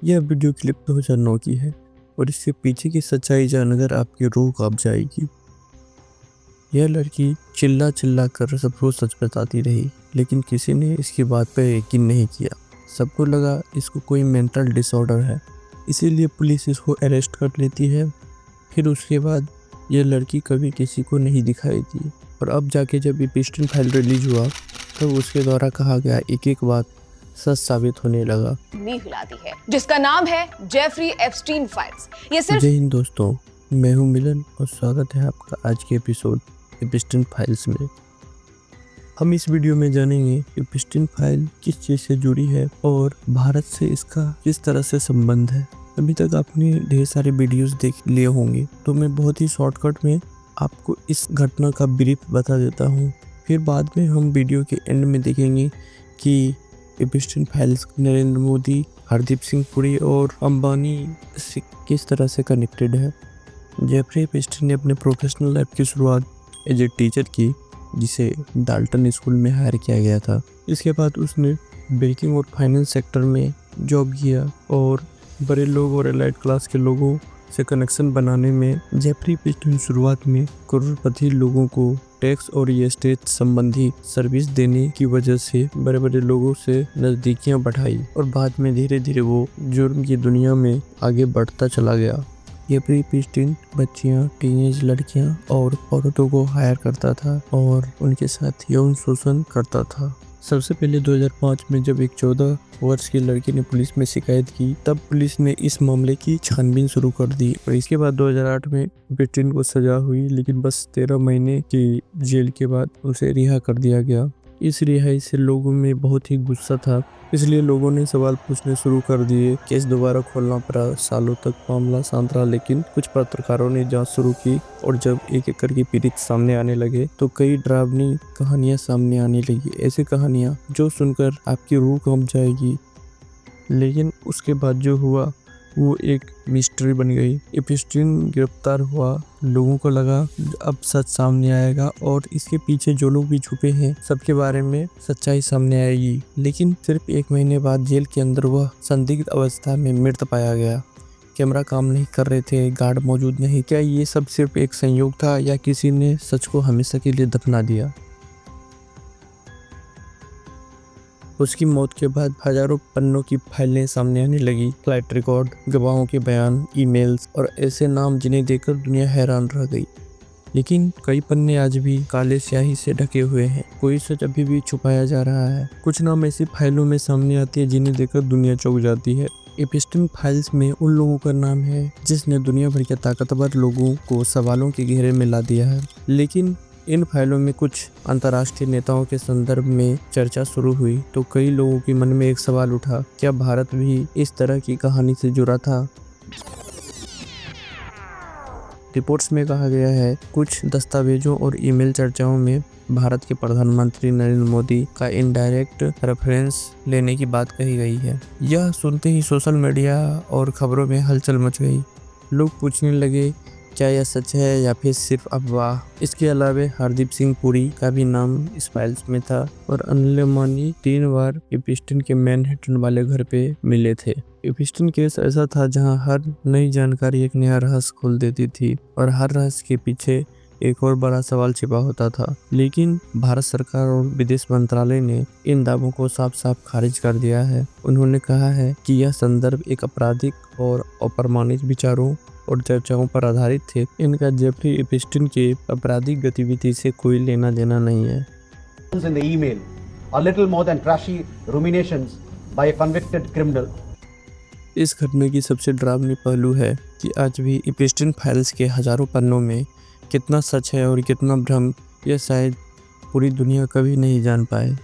यह video clip 2009 की है और इसके पीछे की सच्चाई जानकर आपकी रूह कांप जाएगी। यह लड़की चिल्ला चिल्ला कर सबको सच बताती रही, लेकिन किसी ने इसकी बात पर यकीन नहीं किया। सबको लगा इसको कोई मेंटल डिसऑर्डर है, इसीलिए पुलिस इसको अरेस्ट कर लेती है। फिर उसके बाद यह लड़की कभी किसी को नहीं दिखाई दी और अब जाके जब एपिस्टन फाइल रिलीज हुआ तब उसके द्वारा कहा गया एक एक बात सच साबित होने लगा। हिलाती है जिसका नाम है जेफरी एप्स्टीन फाइल्स। ये सिर्फ जय हिंद दोस्तों, मैं हूं मिलन और स्वागत है आपका आज के एपिसोड एपिस्टन फाइल्स में। हम इस वीडियो में जानेंगे एपिस्टन फाइल किस चीज़ से जुड़ी है और भारत से इसका किस तरह से संबंध है। अभी तक आपने ढेर सारे वीडियोस देख लिए होंगे, तो मैं बहुत ही शॉर्टकट में आपको इस घटना का ब्रीफ बता देता हूँ। फिर बाद में हम वीडियो के एंड में देखेंगे कि एपिस्टन फाइल्स नरेंद्र मोदी, हरदीप सिंह पुरी और अंबानी से किस तरह से कनेक्टेड है। जेफरी एपिस्टन ने अपने प्रोफेशनल लाइफ की शुरुआत एज ए टीचर की, जिसे डाल्टन स्कूल में हायर किया गया था। इसके बाद उसने बैंकिंग और फाइनेंस सेक्टर में जॉब किया और बड़े लोग और एलाइट क्लास के लोगों से कनेक्शन बनाने में जेफरी एपिस्टन शुरुआत में करोड़पति लोगों को टैक्स और एस्टेट संबंधी सर्विस देने की वजह से बड़े बड़े लोगों से नज़दीकियां बढ़ाई और बाद में धीरे धीरे वो जुर्म की दुनिया में आगे बढ़ता चला गया। जेफरी एपिस्टन बच्चियां, टीनेज लड़कियां और औरतों को हायर करता था और उनके साथ यौन शोषण करता था। सबसे पहले 2005 में जब एक 14 वर्ष की लड़की ने पुलिस में शिकायत की, तब पुलिस ने इस मामले की छानबीन शुरू कर दी और इसके बाद 2008 में एपिस्टन को सजा हुई, लेकिन बस 13 महीने की जेल के बाद उसे रिहा कर दिया गया। इस रिहाई से लोगों में बहुत ही गुस्सा था, इसलिए लोगों ने सवाल पूछने शुरू कर दिए। केस दोबारा खोलना पड़ा, सालों तक मामला शांत रहा, लेकिन कुछ पत्रकारों ने जांच शुरू की और जब एक एक करके पीड़ित सामने आने लगे तो कई डरावनी कहानियां सामने आने लगी। ऐसी कहानियां जो सुनकर आपकी रूह कांप जाएगी। लेकिन उसके बाद जो हुआ वो एक मिस्ट्री बन गई। एपिस्टन गिरफ्तार हुआ, लोगों को लगा अब सच सामने आएगा और इसके पीछे जो लोग भी छुपे हैं सबके बारे में सच्चाई सामने आएगी। लेकिन सिर्फ 1 महीने बाद जेल के अंदर वह संदिग्ध अवस्था में मृत पाया गया। कैमरा काम नहीं कर रहे थे, गार्ड मौजूद नहीं। क्या ये सब सिर्फ एक संयोग था या किसी ने सच को हमेशा के लिए दफना दिया? उसकी मौत के बाद हजारों पन्नों की फाइलें सामने आने लगी। फ्लाइट रिकॉर्ड, गवाहों के बयान, ईमेल्स और ऐसे नाम जिन्हें देखकर दुनिया हैरान रह गई। लेकिन कई पन्ने आज भी काले स्याही से ढके हुए हैं। कोई सच अभी भी छुपाया जा रहा है। कुछ नाम ऐसी फाइलों में सामने आती है जिन्हें देखकर दुनिया चौंक जाती है। एपिस्टन फाइल्स में उन लोगों का नाम है जिसने दुनिया भर के ताकतवर लोगों को सवालों के घेरे में ला दिया है। लेकिन इन फाइलों में कुछ अंतर्राष्ट्रीय नेताओं के संदर्भ में चर्चा शुरू हुई तो कई लोगों के मन में एक सवाल उठा, क्या भारत भी इस तरह की कहानी से जुड़ा था? रिपोर्ट्स में कहा गया है कुछ दस्तावेजों और ईमेल चर्चाओं में भारत के प्रधानमंत्री नरेंद्र मोदी का इनडायरेक्ट रेफरेंस लेने की बात कही गई है। यह सुनते ही सोशल मीडिया और खबरों में हलचल मच गई। लोग पूछने लगे क्या यह सच है या फिर सिर्फ अफवाह। इसके अलावा हरदीप सिंह पुरी का भी नाम इस फाइल्स में था और अनिल अंबानी 3 बार एपिस्टन के मैनहट्टन वाले घर पे मिले थे। एपिस्टन केस ऐसा था जहां हर नई जानकारी एक नया रहस्य खोल देती थी और हर रहस्य के पीछे एक और बड़ा सवाल छिपा होता था। लेकिन भारत सरकार और विदेश मंत्रालय ने इन दावों को साफ साफ खारिज कर दिया है। उन्होंने कहा है कि यह संदर्भ एक आपराधिक और अप्रमाणित विचारों और चर्चाओं पर आधारित थे। इनका जेफरी एपिस्टन के आपराधिक गतिविधि से कोई लेना देना नहीं है। In the email, a little more than trashy ruminations by a convicted criminal. इस घटना की सबसे डरावनी पहलू है कि आज भी एपिस्टन फाइल्स के हजारों पन्नों में कितना सच है और कितना भ्रम, यह शायद पूरी दुनिया कभी नहीं जान पाए।